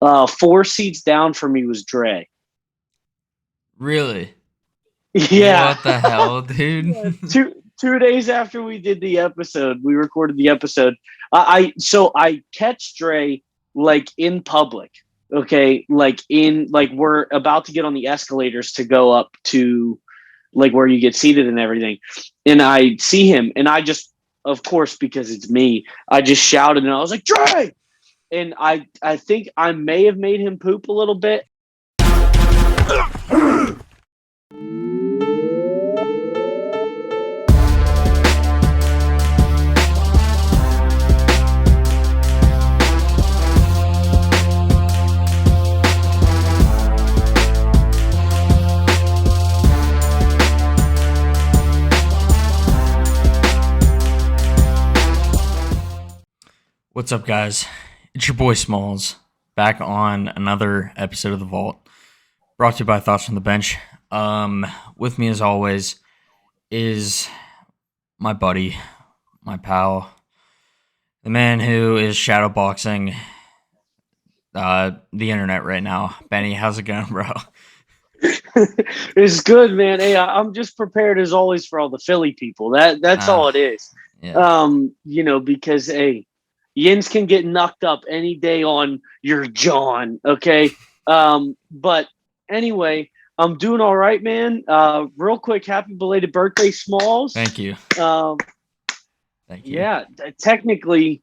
Four seats down for me was Dre. Really? Yeah. What the hell, dude? Yeah, 2 days after we did the episode, we recorded the episode. I catch Dre like in public, okay, like we're about to get on the escalators to go up to like where you get seated and everything, and I see him, and I just, of course, because it's me, I just shouted and I was like Dre, and I think I may have made him poop a little bit. What's up, guys? It's your boy Smalls, back on another episode of The Vault, brought to you by Thoughts from the Bench. With me, as always, is my buddy, my pal, the man who is shadowboxing the internet right now. Benny, how's it going, bro? It's good, man. Hey, I'm just prepared as always for all the Philly people. That's all Uh, it is. yeah. Because hey, Yins can get knocked up any day on your John. Okay. But anyway, I'm doing all right, man. Real quick, happy belated birthday, Smalls. Thank you. Um, Thank you. yeah, technically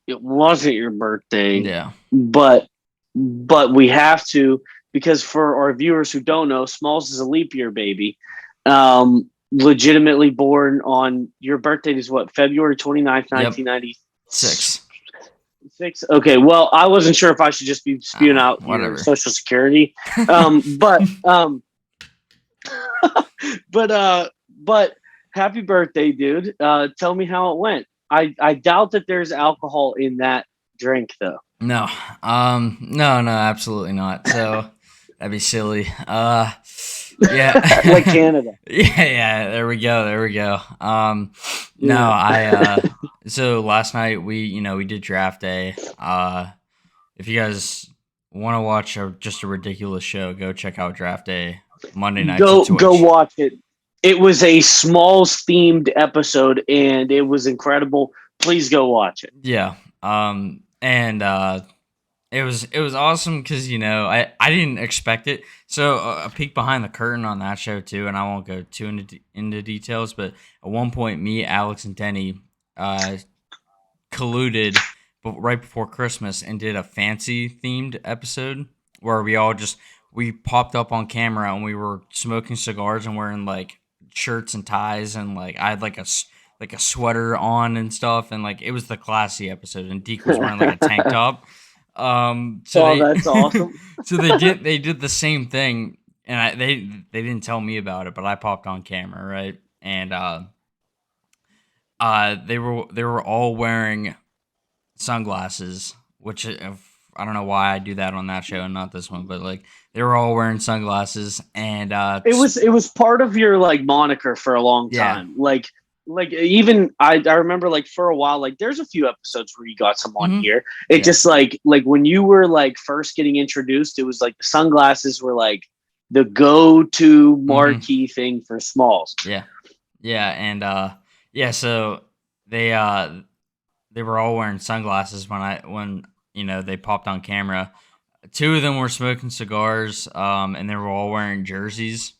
it wasn't your birthday, Yeah. but we have to, because for our viewers who don't know, Smalls is a leap year baby. Legitimately born on your birthday is what, February 29th, 1996. Six. Okay, well, I wasn't sure if I should just be spewing out Whatever. your social security. But but happy birthday, dude. Tell me how it went. I doubt that there's alcohol in that drink though. No. No, absolutely not. So that'd be silly. Yeah. Like Canada. Yeah, there we go. No, so last night we did draft day. If you guys want to watch just a ridiculous show, go check out Draft Day Monday nights at Twitch. Go watch it. It was a Smalls themed episode and it was incredible. Please go watch it. Yeah. And it was awesome because I didn't expect it. So a peek behind the curtain on that show too, and I won't go too into details, but at one point, me, Alex, and Denny colluded right before Christmas and did a fancy themed episode where we popped up on camera and we were smoking cigars and wearing like shirts and ties, and like I had like a sweater on and stuff, and like it was the classy episode, and Deke was wearing like a tank top. That's awesome. So they did the same thing, and they didn't tell me about it, but I popped on camera, right? And they were all wearing sunglasses, which I don't know why I do that on that show and not this one, but like they were all wearing sunglasses, and it was part of your like moniker for a long time. Yeah. Like even I remember like for a while, like there's a few episodes where you got some on here. It just like when you were like first getting introduced, it was like the sunglasses were like the go-to marquee thing for Smalls. Yeah. And so they were all wearing sunglasses when they popped on camera. Two of them were smoking cigars, and they were all wearing jerseys.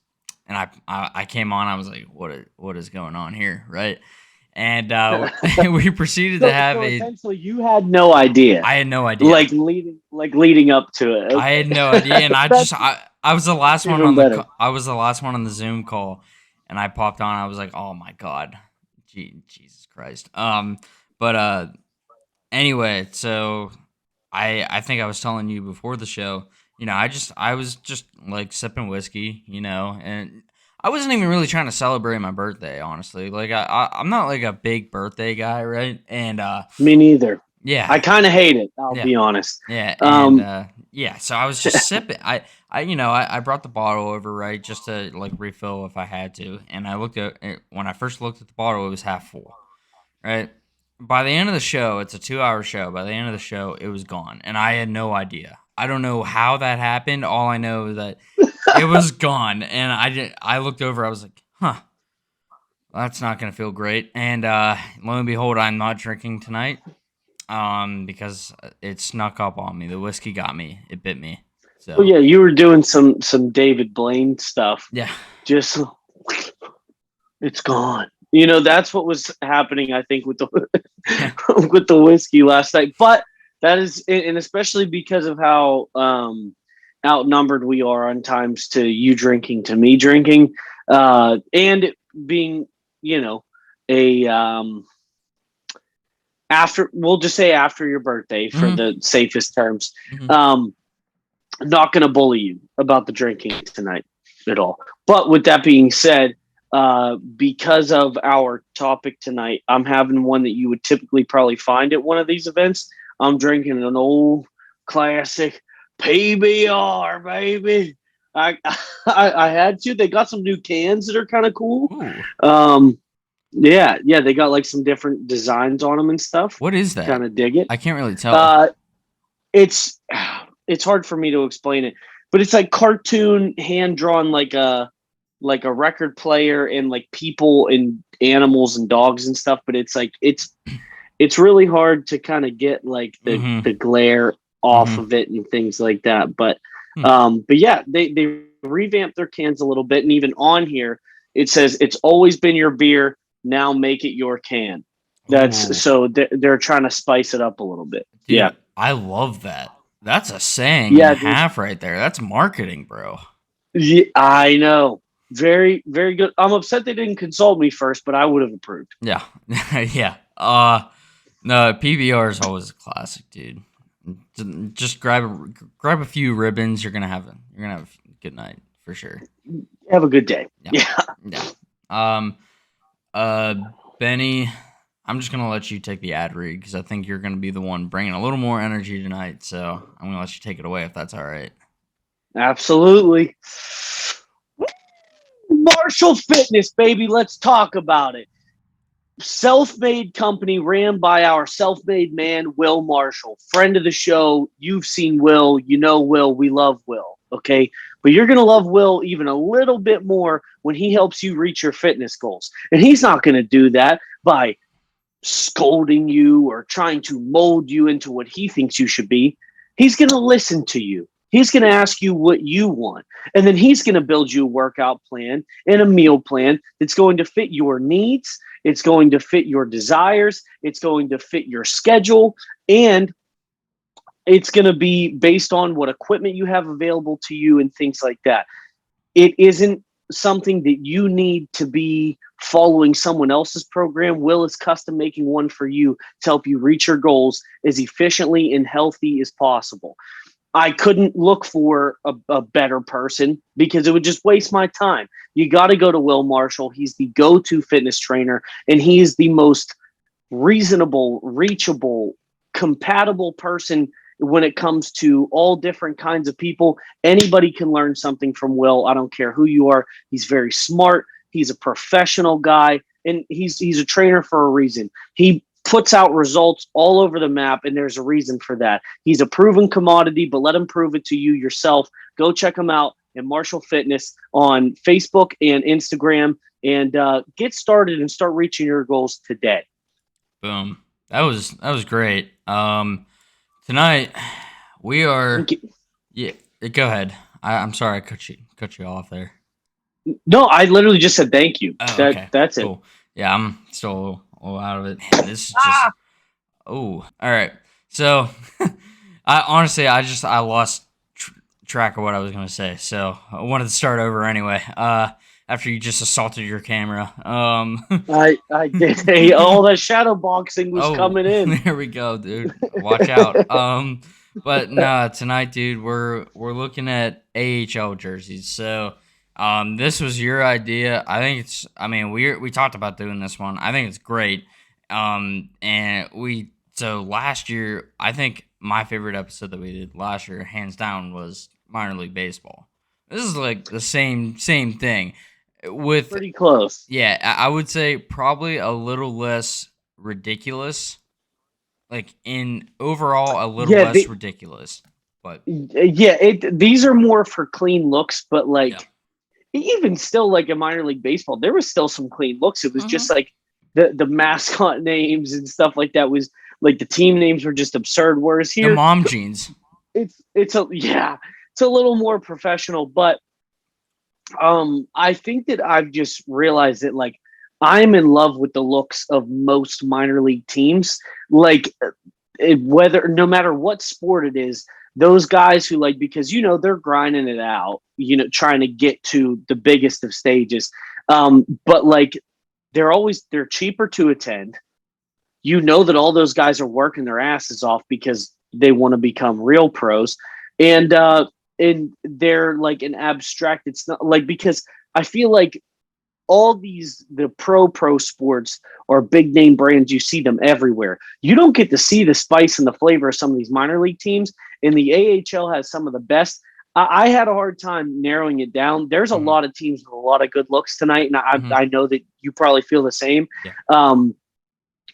And I came on, I was like, what is going on here, right? And we proceeded to have essentially you had no idea. I had no idea. Leading up to it. Okay. I had no idea, and I was the last one on the Zoom call, and I popped on. I was like, oh my god, Jesus Christ. But anyway, so I think I was telling you before the show. I was just like sipping whiskey, and I wasn't even really trying to celebrate my birthday, honestly. Like I'm not like a big birthday guy, right? And me neither. Yeah, I kind of hate it. I'll be honest. Yeah, and so I was just sipping. I brought the bottle over, right, just to like refill if I had to. And I looked at it, when I first looked at the bottle, it was half full, right? by the end of the show, it's a 2-hour show. By the end of the show, it was gone, and I had no idea. I don't know how that happened. All I know is that it was gone, and I looked over. I was like, huh. That's not gonna feel great. And lo and behold, I'm not drinking tonight. Because it snuck up on me. The whiskey got me. It bit me. So. Oh yeah, you were doing some David Blaine stuff. Yeah. Just it's gone. You know, that's what was happening, I think, with the with the whiskey last night. But that is, and especially because of how outnumbered we are on times to you drinking to me drinking, and being, you know, a after, we'll just say after your birthday for the safest terms. Not going to bully you about the drinking tonight at all. But with that being said, because of our topic tonight, I'm having one that you would typically probably find at one of these events. I'm drinking an old classic PBR, baby. I had to. They got some new cans that are kind of cool. Yeah, they got like some different designs on them and stuff. What is that? Kind of dig it. I can't really tell. It's hard for me to explain it, but it's like cartoon hand drawn, like a record player and like people and animals and dogs and stuff. But it's like it's really hard to kind of get like the glare off of it and things like that. But yeah, they revamped their cans a little bit, and even on here it says it's always been your beer, now make it your can. That's so they're trying to spice it up a little bit. Dude, yeah, I love that. That's a saying and a half right there. That's marketing, bro. Yeah, I know. Very, very good. I'm upset they didn't consult me first, but I would have approved. Yeah. Yeah. No, PBR is always a classic, dude. Just grab a few ribbons. You're gonna have a good night for sure. Have a good day. Yeah. Benny, I'm just going to let you take the ad read because I think you're going to be the one bringing a little more energy tonight. So I'm going to let you take it away if that's all right. Absolutely. Marshall Fitness, baby. Let's talk about it. Self-made company ran by our self-made man, Will Marshall. Friend of the show. You've seen Will. You know Will. We love Will. Okay? But you're going to love Will even a little bit more when he helps you reach your fitness goals. And he's not going to do that by scolding you or trying to mold you into what he thinks you should be. He's going to listen to you. He's going to ask you what you want. And then he's going to build you a workout plan and a meal plan that's going to fit your needs. It's going to fit your desires. It's going to fit your schedule. And it's going to be based on what equipment you have available to you and things like that. It isn't something that you need to be following someone else's program. Will is custom making one for you to help you reach your goals as efficiently and healthy as possible. I couldn't look for a better person because it would just waste my time. You got to go to Will Marshall. He's the go-to fitness trainer, and he is the most reasonable, reachable, compatible person when it comes to all different kinds of people. Anybody can learn something from Will. I don't care who you are. He's very smart. He's a professional guy, and he's a trainer for a reason. He puts out results all over the map, and there's a reason for that. He's a proven commodity, but let him prove it to you yourself. Go check him out at Marshall Fitness on Facebook and Instagram, and get started and start reaching your goals today. Boom. That was great. Tonight we are. Yeah, go ahead. I'm sorry I cut you off there. No, I literally just said thank you. Oh, okay. That's cool. it. Yeah, I'm still out of it. Man, this is just. Oh, all right. So, I lost track of what I was gonna say. So I wanted to start over anyway. After you just assaulted your camera. I did. Hey, all that shadow boxing was coming in. There we go, dude. Watch out. But no, tonight, dude, we're looking at AHL jerseys. So, this was your idea. I think it's. I mean, we talked about doing this one. I think it's great. So last year, I think my favorite episode that we did last year, hands down, was minor league baseball. This is like the same thing. With pretty close. Yeah, I would say probably a little less ridiculous. Like in overall, a little Yeah, less ridiculous. But these are more for clean looks, but yeah. like even still, like in minor league baseball, there was still some clean looks. It was just Mm-hmm. like the mascot names and stuff like that was like the team names were just absurd. Whereas The here, mom jeans. it's a little more professional. But I think that I've just realized that like I'm in love with the looks of most minor league teams. Like whether no matter what sport it is, those guys who like because they're grinding it out, trying to get to the biggest of stages. But like they're cheaper to attend. That all those guys are working their asses off because they want to become real pros, and they're like an abstract. It's not like because I feel like all the pro sports or big name brands, you see them everywhere. You don't get to see the spice and the flavor of some of these minor league teams, and the AHL has some of the best. I had a hard time narrowing it down. There's a Mm-hmm. lot of teams with a lot of good looks tonight, and Mm-hmm. I know that you probably feel the same. Yeah.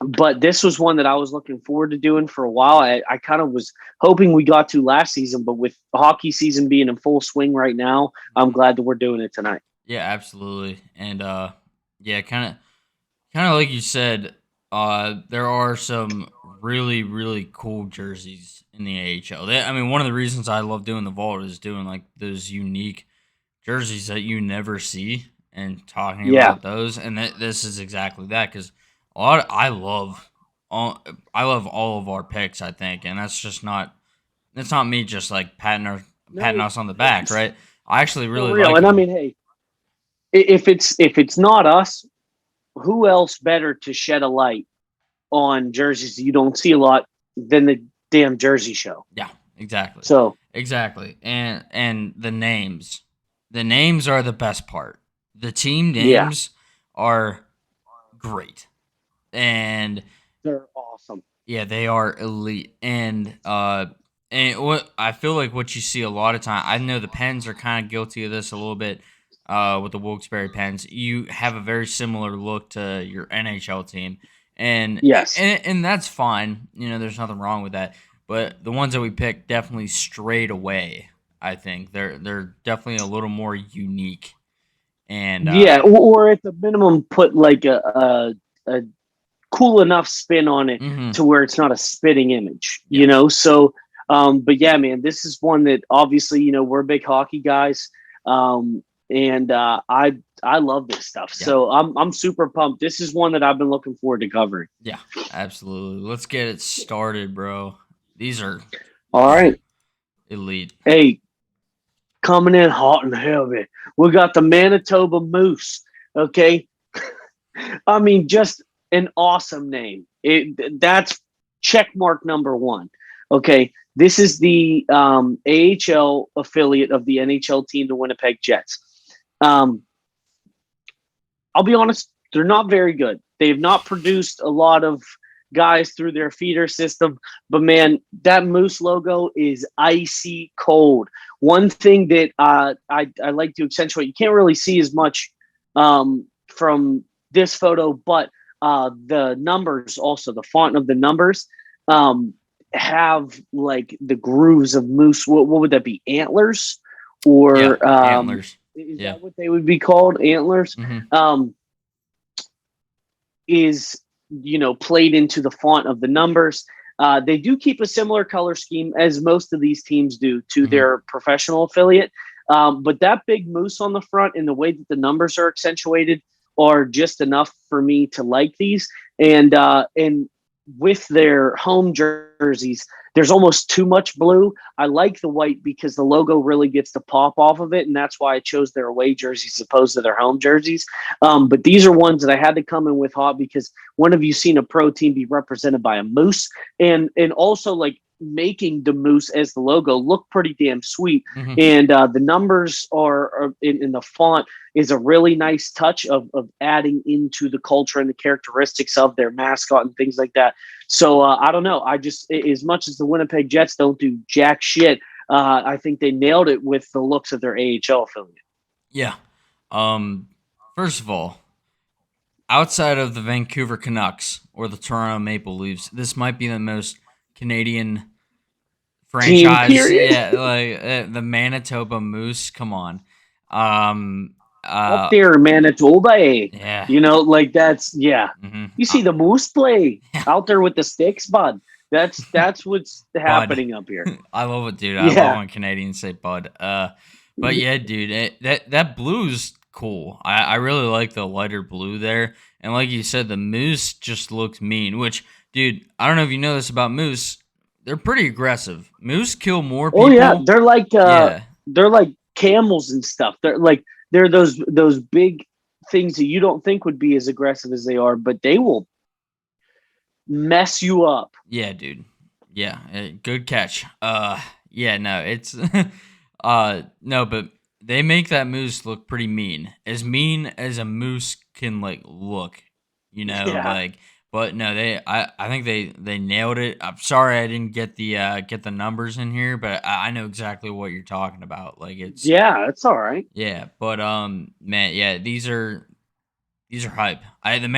But this was one that I was looking forward to doing for a while. I kind of was hoping we got to last season, but with hockey season being in full swing right now, I'm glad that we're doing it tonight. Yeah, absolutely. And yeah, kind of like you said, there are some really really cool jerseys in the AHL. I mean, one of the reasons I love doing the vault is doing like those unique jerseys that you never see and talking Yeah. about those. And this is exactly that because a lot I love all of our picks. I think, and that's just not it's not me just like patting No, us on the back, right? I actually for really real. like And I them. mean, hey, if it's not us, who else better to shed a light on jerseys that you don't see a lot than the damn Jersey Show? Yeah, exactly. So Exactly. And the names are the best part. The team yeah, names are great. And they're awesome. yeah, they are elite. And what I feel like what you see a lot of time, I know the Pens are kind of guilty of this a little bit with the Wilkes-Barre Pens. You have a very similar look to your NHL team. And, Yes. and that's fine. There's nothing wrong with that. But the ones that we picked definitely strayed away. I think they're definitely a little more unique. And Yeah, or at the minimum, put like a cool enough spin on it mhm, to where it's not a spitting image, yeah, So, but yeah, man, this is one that obviously, we're big hockey guys, and I love this stuff. yeah, So I'm super pumped. This is one that I've been looking forward to covering. yeah, absolutely. Let's get it started, bro. These are All right, elite. hey, coming in hot and heavy, we got the Manitoba Moose. Okay, I mean, just an awesome name. That's check mark number one. Okay, this is the AHL affiliate of the NHL team, the Winnipeg Jets. Um, I'll be honest, they're not very good. They've not produced a lot of guys through their feeder system, but man, that Moose logo is icy cold. One thing that I like to accentuate, you can't really see as much from this photo, but the numbers, also the font of the numbers, have like the grooves of moose. What would that be? Antlers, Yeah, or antlers. is Yeah. that what they would be called? Antlers. Mhm. Is played into the font of the numbers. They do keep a similar color scheme as most of these teams do to Mhm. their professional affiliate. But that big moose on the front and the way that the numbers are accentuated are just enough for me to like these. And with their home jerseys, there's almost too much blue. I like the white because the logo really gets to pop off of it, and that's why I chose their away jerseys as opposed to their home jerseys. But these are ones that I had to come in with hot because when have you seen a pro team be represented by a moose, and also like making the moose as the logo look pretty damn sweet. Mhm. And the numbers are in the font is a really nice touch of adding into the culture and the characteristics of their mascot and things like that. So I don't know. I just, as much as the Winnipeg Jets don't do jack shit, I think they nailed it with the looks of their AHL affiliate. Yeah. Um. First of all, outside of the Vancouver Canucks or the Toronto Maple Leafs, this might be the most Canadian Team franchise. period. Yeah, like the Manitoba Moose. Come on. Um. Up there, Manitoba. Yeah. Like that's yeah. Mm-hmm. You see the Moose play Yeah. out there with the sticks, bud. That's what's Bud. happening up here. I love it, dude. I love Yeah. when Canadians say bud. But yeah, dude, that blue's cool. I really like the lighter blue there. And like you said, the moose just looks mean, which, dude, I don't know if you know this about moose. They're pretty aggressive. Moose kill more Oh yeah, people. Yeah. they're like camels and stuff. They're those big things that you don't think would be as aggressive as they are, but they will mess you up. Yeah, dude. Yeah, good catch. Yeah, no, it's no, but they make that moose look pretty mean as a moose can like look, Yeah. like. But no, I think they nailed it. I'm sorry I didn't get the numbers in here, but I know exactly what you're talking about. Like it's Yeah, it's all right. yeah, but man, yeah, these are hype. The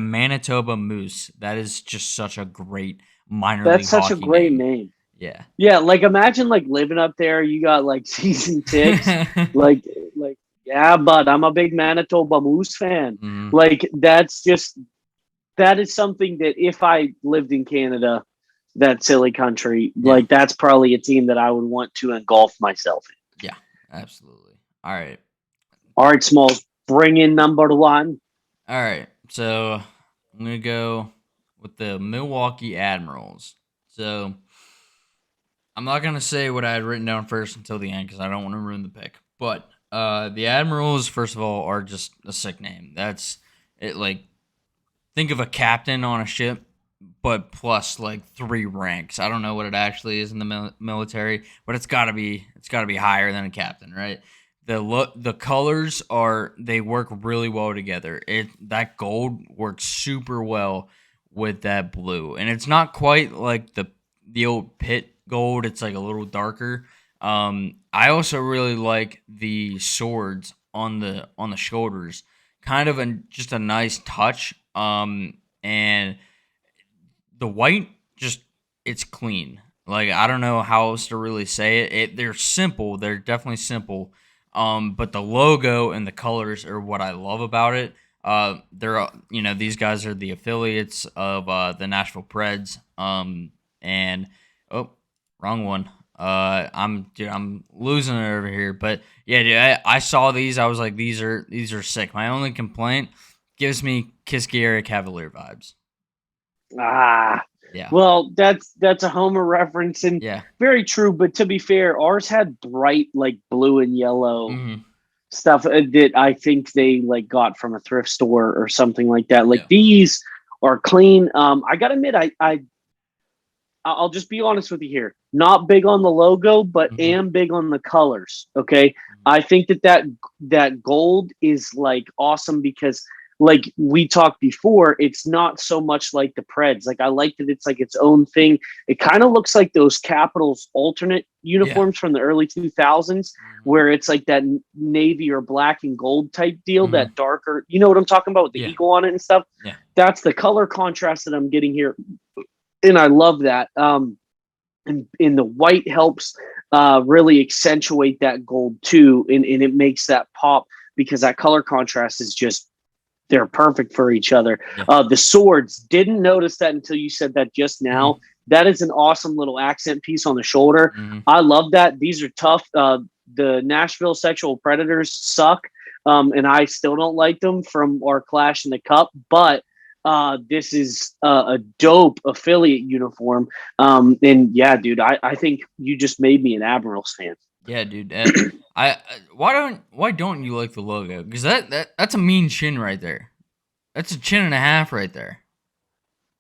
Manitoba Moose. That is just such a great minor That's league such a hockey great name. name. Yeah. Yeah, like imagine like living up there. You got like season ticks. Like like yeah, but I'm a big Manitoba Moose fan. Mhm. Like that is something that if I lived in Canada, that silly country, Yeah. like that's probably a team that I would want to engulf myself in. Yeah. Absolutely. All right. All right, Smalls, bring in number one. All right. So I'm gonna go with the Milwaukee Admirals. So I'm not gonna say what I had written down first until the end because I don't want to ruin the pick. But the Admirals, first of all, are just a sick name. That's it. Like think of a captain on a ship, but plus like 3 ranks. I don't know what it actually is in the military, but it's gotta be higher than a captain, right? The colors they work really well together. That gold works super well with that blue, and it's not quite like the old pit gold. It's like a little darker. I also really like the swords on the shoulders, kind of just a nice touch. And the white just it's clean. Like I don't know how else to really say it. They're simple. They're definitely simple. But the logo and the colors are what I love about it. These guys are the affiliates of the Nashville Preds. And oh, wrong one. I'm losing it over here. But yeah, dude, I saw these. I was like, these are sick. My only complaint gives me Kiskierra Cavalier vibes. Ah, Yeah. well, that's a Homer reference and Yeah. very true. But to be fair, ours had bright like blue and yellow Mhm. stuff that I think they like got from a thrift store or something like that. Like Yeah. these are clean. I gotta admit, I'll just be honest with you here. Not big on the logo, but Mhm. am big on the colors. Okay, Mhm. I think that gold is like awesome because like we talked before, it's not so much like the Preds. Like I like that it's like its own thing. It kind of looks like those Capitals alternate Yeah. uniforms from the early 2000s, Mhm. where it's like that navy or black and gold type deal, Mhm. that darker. You know what I'm talking about with the Yeah. eagle on it and stuff. Yeah. That's the color contrast that I'm getting here and I love that. And the white helps really accentuate that gold too, and it makes that pop because that color contrast is just they're perfect for each other. Yeah. The swords didn't notice that until you said that just now. Mhm. That is an awesome little accent piece on the shoulder. Mhm. I love that. These are tough. The Nashville Sexual Predators suck, and I still don't like them from our clash in the cup, but this is a dope affiliate uniform. And yeah, dude, I think you just made me an Admirals fan. Yeah, dude. Why don't you like the logo? Because that's a mean chin right there. That's a chin and a half right there.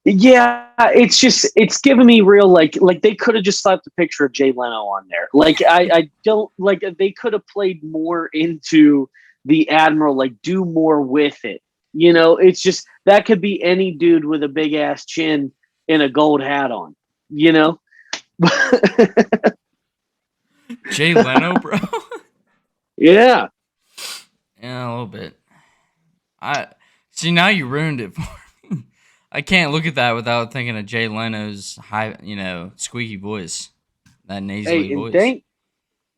Yeah, it's giving me real like they could have just slapped a picture of Jay Leno on there. Like I don't like they could have played more into the Admiral, like do more with it. It's just that could be any dude with a big ass chin and a gold hat on. You know? Jay Leno, bro. Yeah. Yeah, a little bit. I See, now you ruined it for me. I can't look at that without thinking of Jay Leno's high, squeaky voice, that nasally Hey, and voice.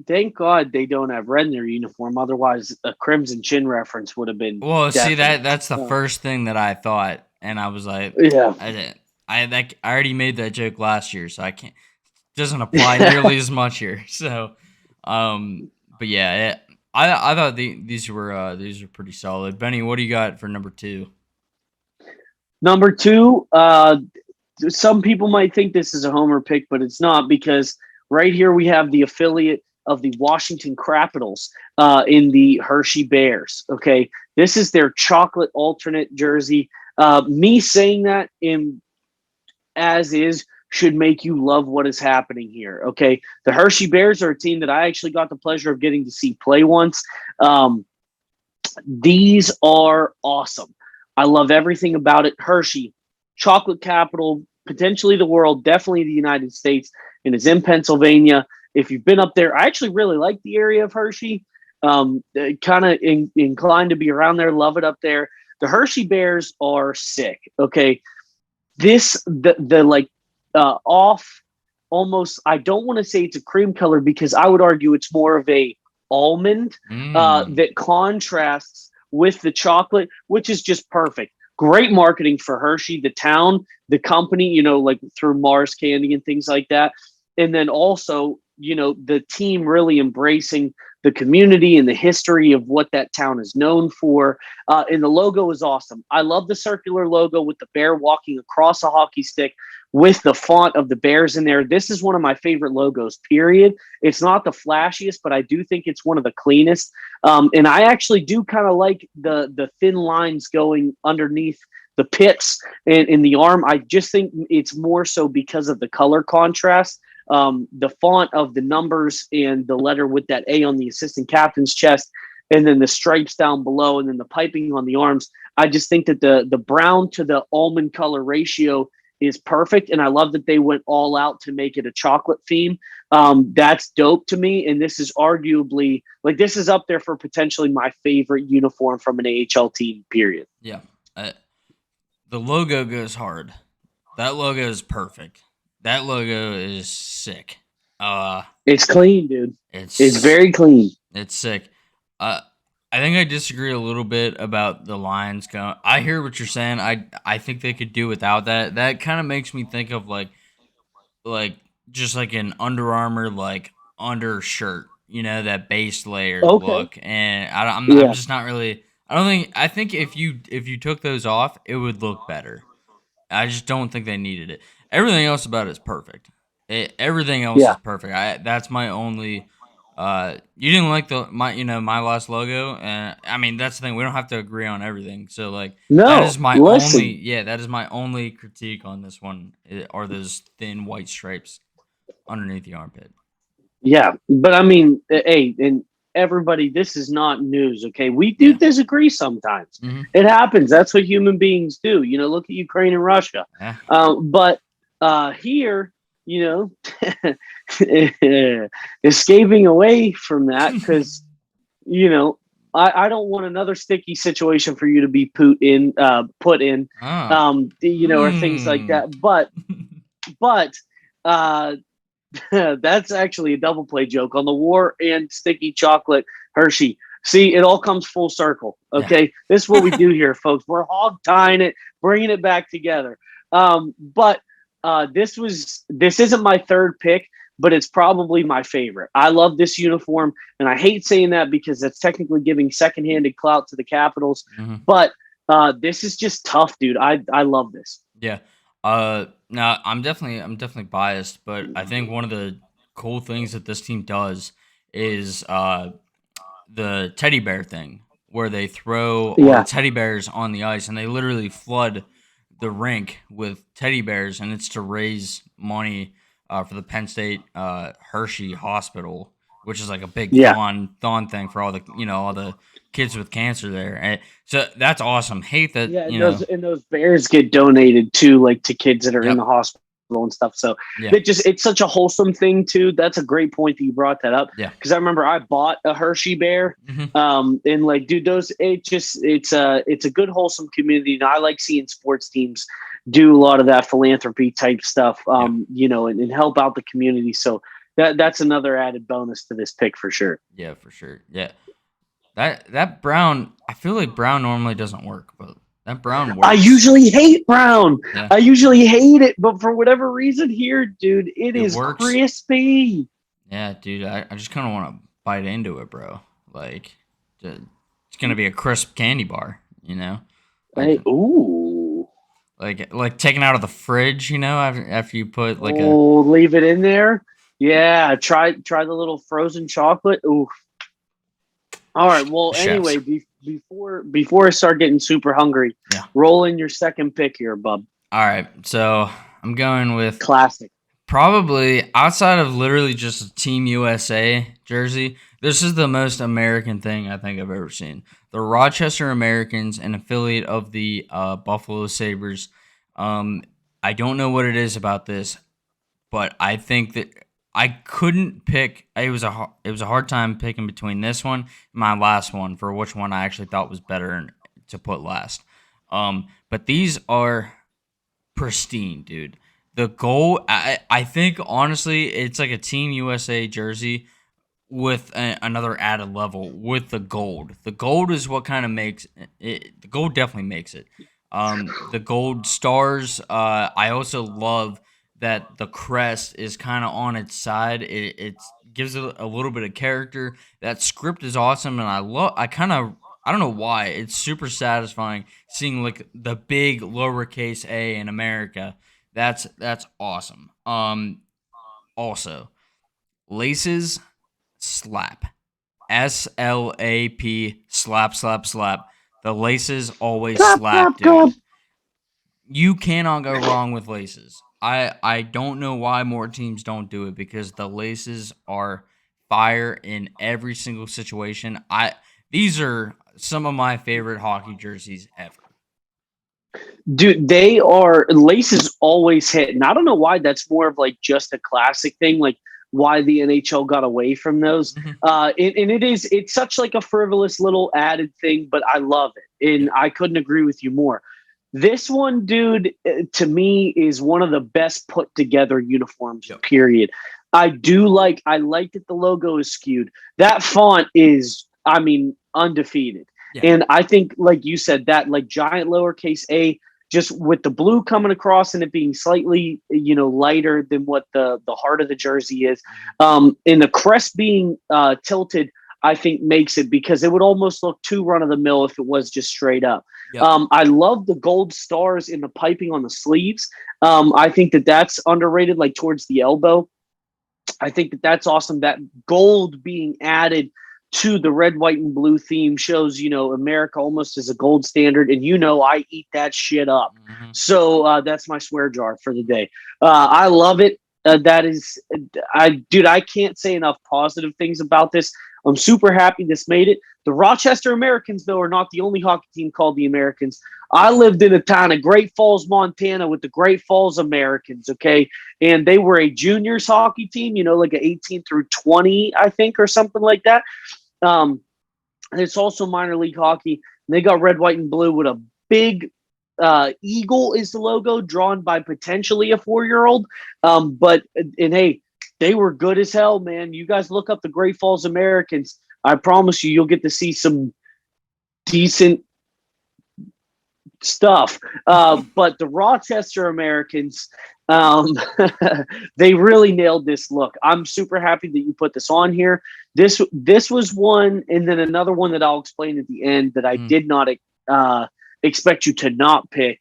thank God they don't have red in their uniform. Otherwise, a Crimson Chin reference would have been Well, see definite. that's the first thing that I thought, and I was like, Yeah. I already made that joke last year, so I can't. Doesn't apply nearly as much here. So, but yeah, I thought these were pretty solid. Benny, what do you got for number 2? Number 2, some people might think this is a homer pick, but it's not, because right here we have the affiliate of the Washington Capitals in the Hershey Bears. Okay, this is their chocolate alternate jersey. Me saying that in as is should make you love what is happening here. Okay, the Hershey Bears are a team that I actually got the pleasure of getting to see play once. These are awesome. I love everything about it. Hershey, chocolate capital, potentially the world, definitely the United States, and is in Pennsylvania. If you've been up there, I actually really like the area of Hershey. Kind of inclined to be around there. Love it up there. The Hershey Bears are sick. Okay, the like off almost. I don't want to say it's a cream color, because I would argue it's more of a almond that contrasts with the chocolate, which is just perfect. Great marketing for Hershey, the town, the company, like through Mars Candy and things like that. And then also, the team really embracing the community and the history of what that town is known for. And the logo is awesome. I love the circular logo with the bear walking across a hockey stick with the font of the Bears in there. This is one of my favorite logos, period. It's not the flashiest, but I do think it's one of the cleanest. And I actually do kind of like the thin lines going underneath the pips and in the arm. I just think it's more so because of the color contrast. The font of the numbers and the letter with that A on the assistant captain's chest, and then the stripes down below, and then the piping on the arms. I just think that the brown to the almond color ratio is perfect, and I love that they went all out to make it a chocolate theme. That's dope to me, and this is arguably, this is up there for potentially my favorite uniform from an AHL team, period. Yeah. The logo goes hard. That logo is perfect. That logo is sick. It's clean, dude. It's very clean. It's sick. I think I disagree a little bit about the lines going. I hear what you're saying. I think they could do without that. That kind of makes me think of like just like an Under Armour undershirt. That base layer look. And I'm just not really. I think if you took those off, it would look better. I just don't think they needed it. Everything else about it is perfect. Everything else is perfect. That's my only. You didn't like my last logo, and I mean that's the thing. We don't have to agree on everything. So that is my only. Yeah, that is my only critique on this one. Are those thin white stripes underneath the armpit? Yeah, but I mean, hey, and everybody, this is not news, okay? We do disagree sometimes. Mm-hmm. It happens. That's what human beings do. Look at Ukraine and Russia. Yeah. But here, escaping away from that, because, I don't want another sticky situation for you to be put in, or things like that. But that's actually a double play joke on the war and sticky chocolate Hershey. See, it all comes full circle. Okay, This is what we do here, folks. We're hog tying it, bringing it back together. But this isn't my third pick, but it's probably my favorite. I love this uniform, and I hate saying that because that's technically giving secondhanded clout to the Capitals. Mm-hmm. But this is just tough, dude. I love this. Yeah. Now I'm definitely biased, but I think one of the cool things that this team does is the teddy bear thing, where they throw all the teddy bears on the ice, and they literally flood the rink with teddy bears, and it's to raise money for the Penn State Hershey Hospital, which is like a big thon thing for all the kids with cancer there. And so that's awesome. Hate that. And those bears get donated to kids that are in the hospital and stuff. So Yeah. it's such a wholesome thing too. That's a great point that you brought that up. Yeah. Because I remember I bought a Hershey Bear. And like, dude, it's a good wholesome community. And I like seeing sports teams do a lot of that philanthropy type stuff, and help out the community. So that's another added bonus to this pick for sure. Yeah, for sure. Yeah. That brown, I feel like brown normally doesn't work, but that brown works. I usually hate brown. Yeah. I usually hate it, but for whatever reason here, dude, it is works. crispy. Yeah, dude, I just kind of want to bite into it, bro. Like, it's gonna be a crisp candy bar, Ooh. Like taken out of the fridge, after you put like leave it in there. Yeah, try the little frozen chocolate. Ooh. All right. Well, anyway, before I start getting super hungry, roll in your second pick here, bub. All right. So I'm going with classic. Probably outside of literally just a Team USA jersey, this is the most American thing I think I've ever seen. The Rochester Americans, an affiliate of the Buffalo Sabres. I don't know what it is about this, but I think that I couldn't pick. It was a hard time picking between this one and my last one for which one I actually thought was better to put last. But these are pristine, dude. The gold, I think honestly, it's like a Team USA jersey with another added level with the gold. The gold is what kind of makes it. The gold definitely makes it. The gold stars. I also love that the crest is kind of on its side. It gives it a little bit of character. That script is awesome, and I don't know why. It's super satisfying seeing like the big lowercase a in America. That's awesome. Also, laces slap. SLAP slap slap slap. The laces always slap, dude. You cannot go wrong with laces. I don't know why more teams don't do it because the laces are fire in every single situation. These are some of my favorite hockey jerseys ever. Dude, they are laces always hit. And I don't know why that's more of like just a classic thing, like why the NHL got away from those. And it's such like a frivolous little added thing, but I love it. And I couldn't agree with you more. This one, dude, to me is one of the best put together uniforms, period. I like that the logo is skewed. That font is, undefeated. Yeah. And I think, like you said, that like giant lowercase a, just with the blue coming across and it being slightly, lighter than what the heart of the jersey is. And the crest being tilted, I think makes it, because it would almost look too run of the mill if it was just straight up. Yep. I love the gold stars in the piping on the sleeves. I think that's underrated, like towards the elbow. I think that's awesome. That gold being added to the red, white, and blue theme shows, America almost as a gold standard. And, I eat that shit up. Mm-hmm. So that's my swear jar for the day. I love it. I can't say enough positive things about this. I'm super happy this made it. The Rochester Americans, though, are not the only hockey team called the Americans. I lived in a town of Great Falls, Montana with the Great Falls Americans, okay? And they were a juniors hockey team, like an 18 through 20, I think, or something like that. And it's also minor league hockey. And they got red, white, and blue with a big eagle is the logo, drawn by potentially a 4-year-old. But hey, they were good as hell, man. You guys look up the Great Falls Americans. I promise you'll get to see some decent stuff. But the Rochester Americans, they really nailed this look. I'm super happy that you put this on here. This was one, and then another one that I'll explain at the end that I did not expect you to not pick.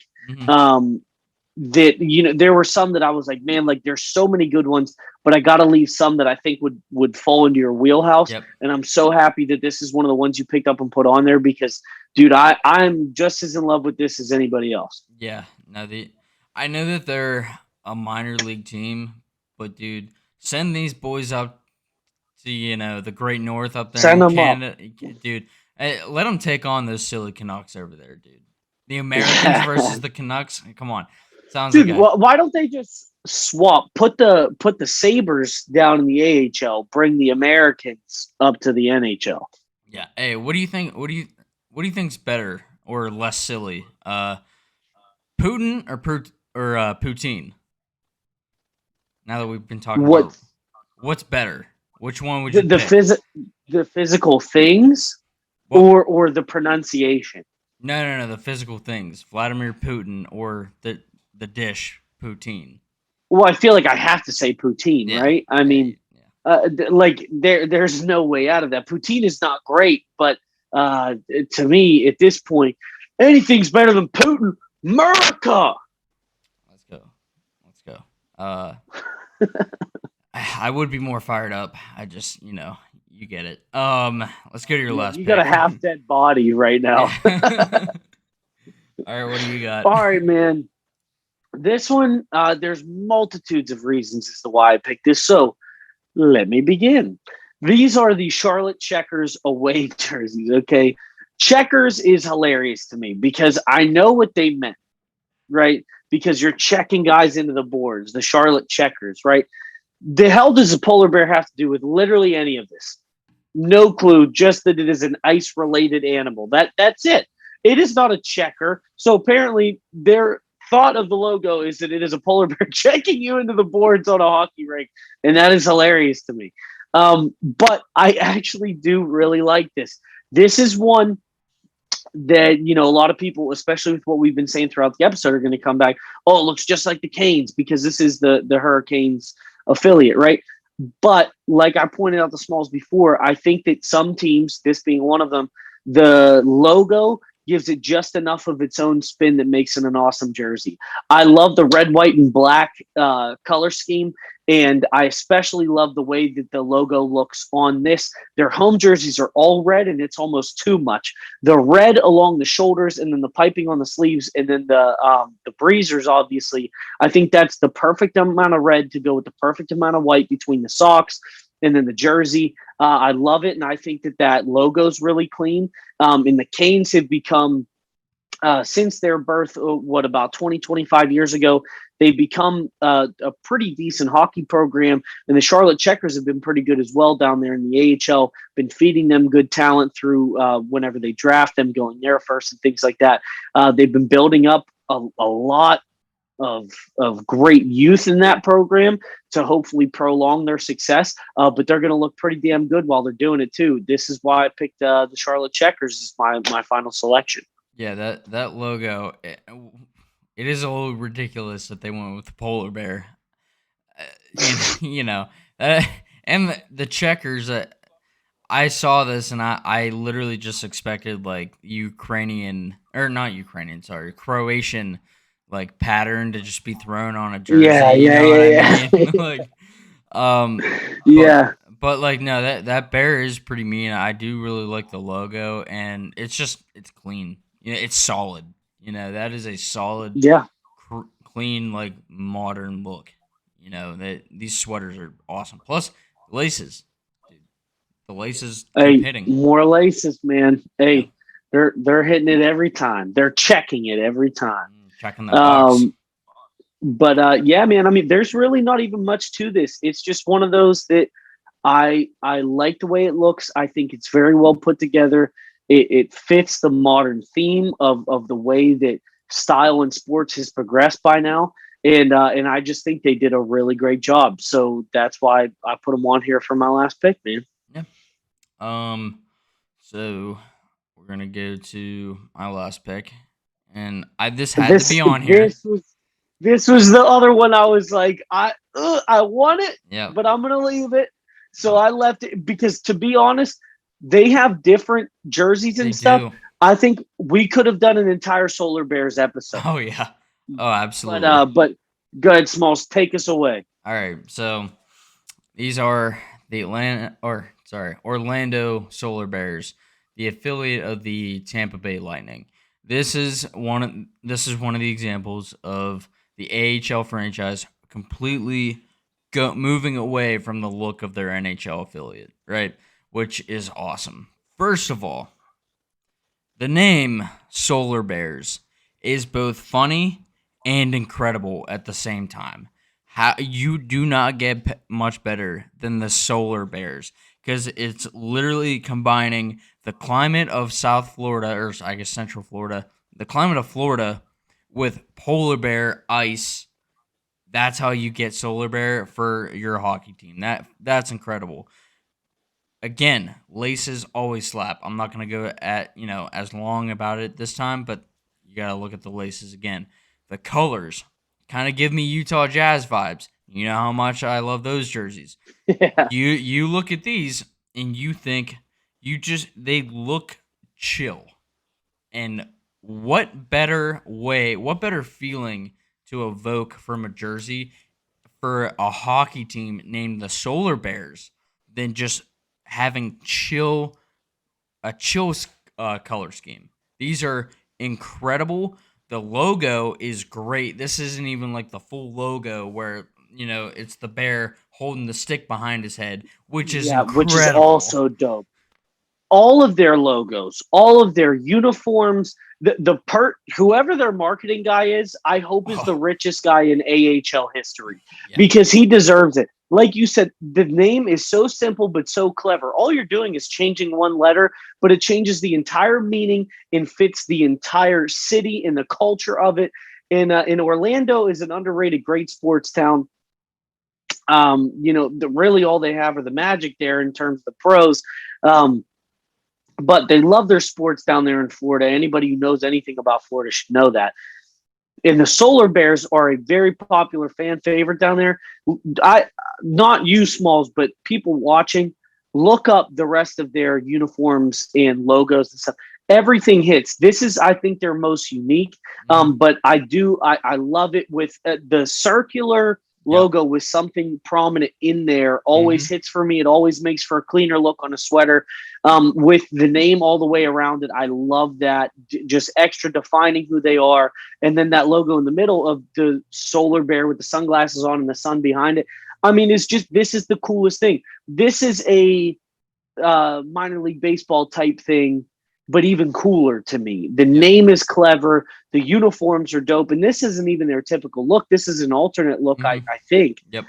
That there were some that I was like, man, like there's so many good ones, but I gotta leave some that I think would fall into your wheelhouse. Yep. And I'm so happy that this is one of the ones you picked up and put on there because, dude, I'm just as in love with this as anybody else. Yeah, no, I know that they're a minor league team, but dude, send these boys up to the Great North up there in Canada, dude. Let them take on those silly Canucks over there, dude. The Americans versus the Canucks. Come on. Sounds dude, like why don't they just put the Sabres down in the AHL, bring the Americans up to the NHL. Yeah. Hey, what do you think? What do you think's better or less silly? Putin or Poutine? Now that we've been talking What about what's better, which one would the you the, pick? phys- the physical things Well, or the pronunciation? no, the physical things. Vladimir Putin or the dish poutine. Well, I feel like I have to say poutine, Yeah, right? I yeah, mean, yeah. like there's no way out of that. Poutine is not great, but to me at this point, anything's better than Putin. America. Let's go, let's go. I would be more fired up. I just, you get it. Let's go to your Yeah, last you got a pick. half dead body right now. Yeah. All right, what do you got? All right, man. This one, there's multitudes of reasons as to why I picked this. So let me begin. These are the Charlotte Checkers away jerseys. Okay. Checkers is hilarious to me because I know what they meant, right? Because you're checking guys into the boards, the Charlotte Checkers, right? The hell does a polar bear have to do with literally any of this? No clue, just that it is an ice related animal. That's it. It is not a checker. So apparently their thought of the logo is that it is a polar bear checking you into the boards on a hockey rink. And that is hilarious to me. But I actually do really like this. This is one that, a lot of people, especially with what we've been saying throughout the episode, are going to come back. Oh, it looks just like the Canes because this is the Hurricanes affiliate, right? But like I pointed out the Smalls before, I think that some teams, this being one of them, the logo gives it just enough of its own spin that makes it an awesome jersey. I love the red, white, and black color scheme, and I especially love the way that the logo looks on this. Their home jerseys are all red, and it's almost too much. The red along the shoulders, and then the piping on the sleeves, and then the breezers, obviously. I think that's the perfect amount of red to go with the perfect amount of white between the socks and then the jersey. I love it, and I think that logo's really clean. And the Canes have become, since their birth, about 20, 25 years ago, they've become a pretty decent hockey program. And the Charlotte Checkers have been pretty good as well down there in the AHL, been feeding them good talent through whenever they draft them, going there first and things like that. They've been building up a lot of great youth in that program to hopefully prolong their success. But they're going to look pretty damn good while they're doing it too. This is why I picked the Charlotte Checkers as my final selection. Yeah, that logo, it is a little ridiculous that they went with the polar bear. You know, and the checkers. I saw this and I literally just expected like Ukrainian or not Ukrainian, sorry, Croatian like pattern to just be thrown on a jersey. Yeah, You yeah, know what I yeah, mean? yeah. Like, um, but Yeah. like no, that bear is pretty mean. I do really like the logo and it's clean. It's solid. That is a solid, Yeah. clean like modern look. That these sweaters are awesome. Plus laces. The laces keep Hey, hitting. more laces, man. Yeah. Hey, they're hitting it every time. They're checking it every time. Checking that box. Um, but yeah, man. I mean, there's really not even much to this. It's just one of those that I like the way it looks. I think it's very well put together. It fits the modern theme of the way that style in sports has progressed by now. And I just think they did a really great job. So that's why I put them on here for my last pick, man. Yeah. So we're gonna go to my last pick, and this had to This be on here. this was the other one. I was like, I want it, Yeah. but I'm gonna leave it. So I left it because, to be honest, they have different jerseys They and stuff. do. I think we could have done an entire Solar Bears episode. Oh yeah. Oh, absolutely. But go ahead, Smalls, take us away. All right. So these are the Orlando Solar Bears, the affiliate of the Tampa Bay Lightning. This is one of the examples of the AHL franchise completely moving away from the look of their NHL affiliate, right? Which is awesome. First of all, the name Solar Bears is both funny and incredible at the same time. How you do not get much better than the Solar Bears, because it's literally combining the climate of South Florida, or I guess Central Florida, the climate of Florida with polar bear ice. That's how you get Solar Bear for your hockey team. That's incredible. Again, laces always slap. I'm not gonna go at as long about it this time, but you gotta look at the laces again. The colors kind of give me Utah Jazz vibes. You know how much I love those jerseys. Yeah. You look at these and you think they look chill. And what better way, what better feeling to evoke from a jersey for a hockey team named the Solar Bears than just having a chill color scheme. These are incredible. The logo is great. This isn't even like the full logo where it's the bear holding the stick behind his head, which is Which is incredible. also dope. All of their logos, all of their uniforms, whoever their marketing guy is, I hope is the richest guy in AHL history because he deserves it. Like you said, the name is so simple but so clever. All you're doing is changing one letter, but it changes the entire meaning and fits the entire city and the culture of it. In Orlando is an underrated great sports town. Really all they have are the Magic there in terms of the pros. But they love their sports down there in Florida. Anybody who knows anything about Florida should know that. And the Solar Bears are a very popular fan favorite down there. Not you, Smalls, but people watching, look up the rest of their uniforms and logos and stuff. Everything hits. This is, I think, their most unique. But I love it with the circular logo with something prominent in there always hits for me. It always makes for a cleaner look on a sweater. With the name all the way around it, I love that. Just extra defining who they are. And then that logo in the middle of the Solar Bear with the sunglasses on and the sun behind it. I mean, this is the coolest thing. This is a minor league baseball type thing, but even cooler to me. The name is clever. The uniforms are dope. And this isn't even their typical look. This is an alternate look, I think. Yep.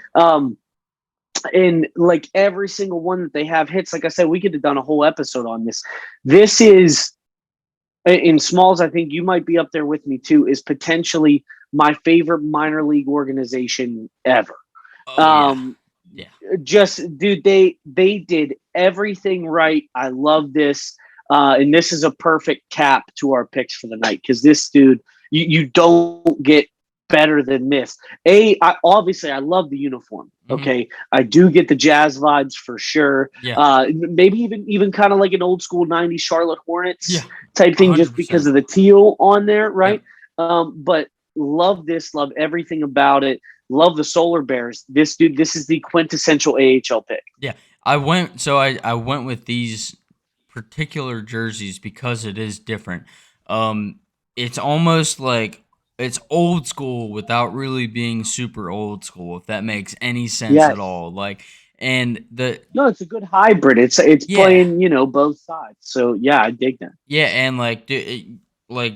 And like every single one that they have hits, like I said, we could have done a whole episode on this. This is, in Smalls, I think you might be up there with me too, is potentially my favorite minor league organization ever. Just, dude, they did everything right. I love this. And this is a perfect cap to our picks for the night because this dude, you don't get better than this. Obviously, I love the uniform. Okay, I do get the Jazz vibes for sure. Maybe even kind of like an old school '90s Charlotte Hornets type thing, 100%. Just because of the teal on there, right? But love this, love everything about it. Love the Solar Bears. This dude, this is the quintessential AHL pick. Yeah, I went with these particular jerseys because it is different. It's almost like it's old school without really being super old school, if that makes any sense at all. Like, and no, it's a good hybrid. It's playing both sides. So yeah, I dig that. Yeah, and like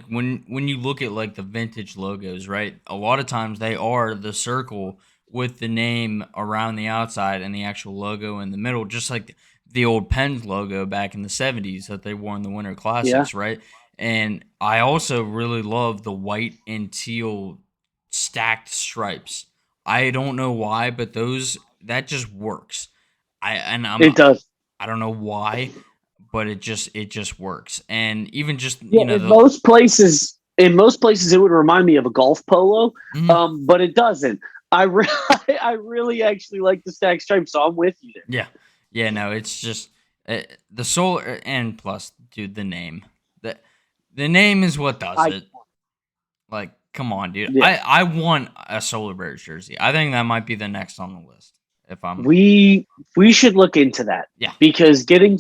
when you look at like the vintage logos, right? A lot of times they are the circle with the name around the outside and the actual logo in the middle, just like the old Pens logo back in the 70s that they wore in the Winter Classics, right? And I also really love the white and teal stacked stripes. I don't know why, but that just works. It does. I don't know why, but it just works. And even just in most places it would remind me of a golf polo, but it doesn't. I really actually like the stacked stripes, so I'm with you there. Yeah, no, it's just the Solar, and plus, dude, the name. The name is what does it. Like, come on, dude. Yeah. I want a Solar Bears jersey. I think that might be the next on the list. We should look into that. Yeah. Because getting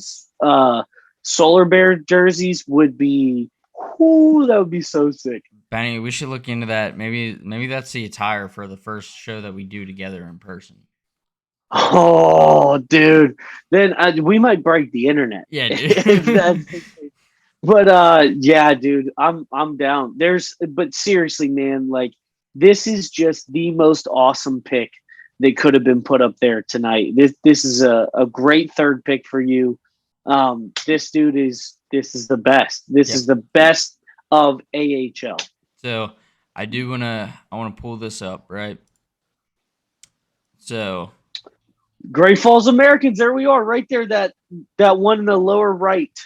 Solar Bear jerseys would be that would be so sick. Benny, we should look into that. Maybe that's the attire for the first show that we do together in person. Oh, dude. Then we might break the internet. Yeah, dude. But yeah, dude, I'm down. But seriously, man, like this is just the most awesome pick that could have been put up there tonight. This is a great third pick for you. This is the best. This is the best of AHL. So I want to pull this up, right? So Great Falls Americans, there we are, right there. That one in the lower right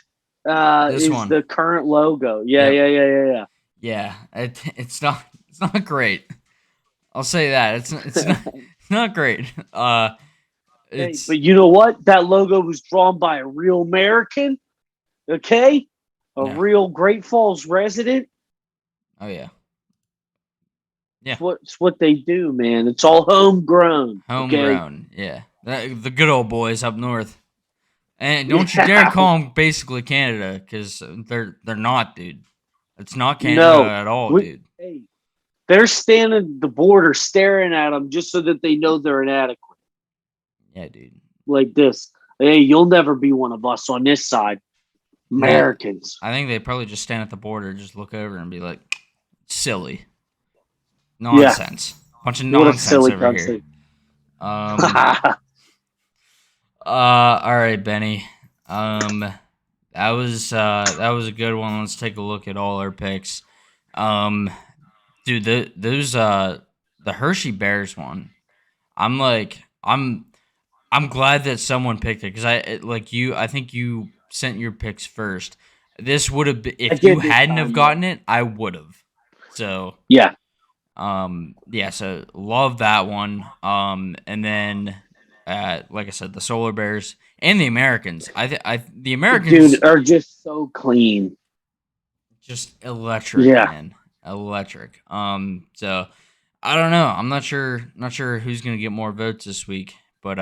is one. the current logo. Yeah. Yeah, it's not great. I'll say that it's not great. But you know what? That logo was drawn by a real American. Okay, real Great Falls resident. Oh yeah. It's what they do, man. It's all homegrown. Homegrown, okay? Yeah. The good old boys up north. And don't you dare call them basically Canada, because they're not, dude. It's not Canada at all, dude. Hey, they're standing at the border staring at them just so that they know they're inadequate. Yeah, dude. Like this. Hey, you'll never be one of us on this side. Americans. I think they probably just stand at the border, just look over and be like, silly. Nonsense. Bunch of nonsense over here. All right, Benny. That was a good one. Let's take a look at all our picks. Dude, the Hershey Bears one. I'm glad that someone picked it, because I think you sent your picks first. This would have been, if you hadn't have gotten it, I would have. So yeah. So love that one. And then, like I said, the Solar Bears and the Americans. The Americans, dude, are just so clean, just electric, man, electric. So I don't know. I'm not sure who's gonna get more votes this week, but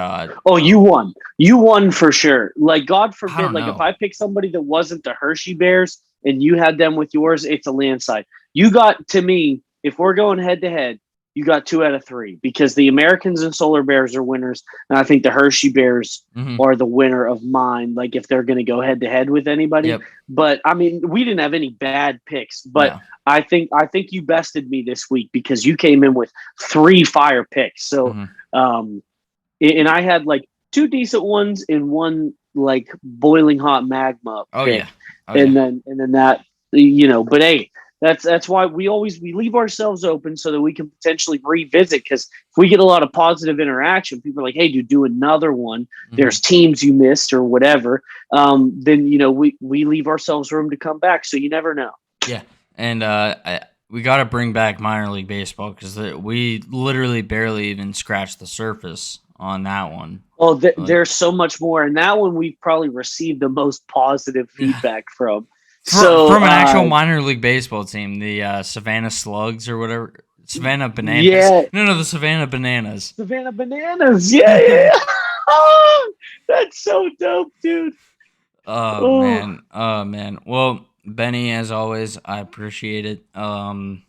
you won for sure. Like, God forbid, like if I pick somebody that wasn't the Hershey Bears and you had them with yours, it's a landslide. You got, to me, if we're going head to head, you got 2 out of 3, because the Americans and Solar Bears are winners, and I think the Hershey Bears are the winner of mine. Like, if they're going to go head to head with anybody, but I mean, we didn't have any bad picks, but I think you bested me this week because you came in with 3 fire picks. So, and I had like 2 decent ones and 1 like boiling hot magma pick. And then that, but hey. That's why we leave ourselves open so that we can potentially revisit, because if we get a lot of positive interaction, people are like, hey, dude, do another one. There's teams you missed or whatever. Then, we leave ourselves room to come back. So you never know. Yeah. And we got to bring back minor league baseball, because we literally barely even scratched the surface on that one. Oh, there's so much more. And that one we've probably received the most positive feedback from. From an actual minor league baseball team, the Savannah Slugs or whatever, Savannah Bananas. Yeah. No, the Savannah Bananas. Savannah Bananas. Yeah. Oh, that's so dope, dude. Oh man. Well, Benny, as always, I appreciate it. And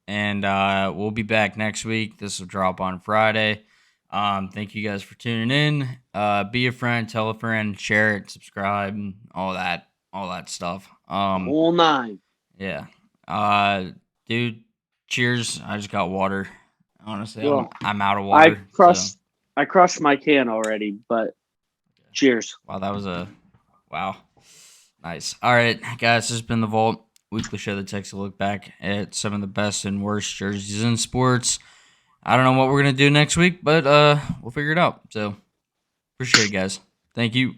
we'll be back next week. This will drop on Friday. Thank you guys for tuning in. Be a friend, tell a friend, share it, subscribe, and all that stuff. Whole 9. Yeah. Dude, cheers. I just got water. Honestly, I'm out of water. I crushed my can already, but cheers. Wow, that was nice. All right, guys, this has been the Vault Weekly Show that takes a look back at some of the best and worst jerseys in sports. I don't know what we're gonna do next week, but we'll figure it out. So appreciate it, guys. Thank you.